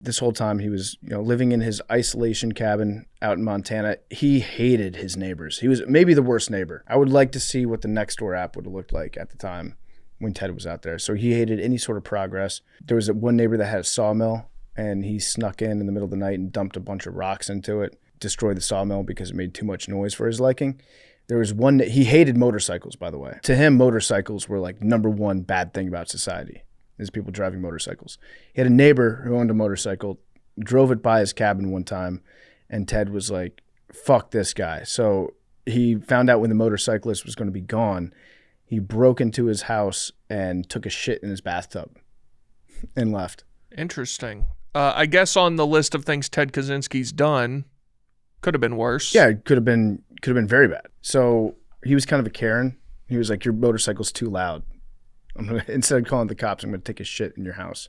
This whole time he was, living in his isolation cabin out in Montana. He hated his neighbors. He was maybe the worst neighbor. I would like to see what the Nextdoor app would have looked like at the time when Ted was out there. So he hated any sort of progress. There was one neighbor that had a sawmill, and he snuck in the middle of the night and dumped a bunch of rocks into it, destroyed the sawmill because it made too much noise for his liking. There was one that he hated motorcycles, by the way. To him, motorcycles were like number one bad thing about society, is people driving motorcycles. He had a neighbor who owned a motorcycle, drove it by his cabin one time, and Ted was like, fuck this guy. So he found out when the motorcyclist was going to be gone. He broke into his house and took a shit in his bathtub and left. Interesting. I guess on the list of things Ted Kaczynski's done, could have been worse. Yeah, it could have been very bad. So he was kind of a Karen. He was like, your motorcycle's too loud. Instead of calling the cops, I'm going to take a shit in your house.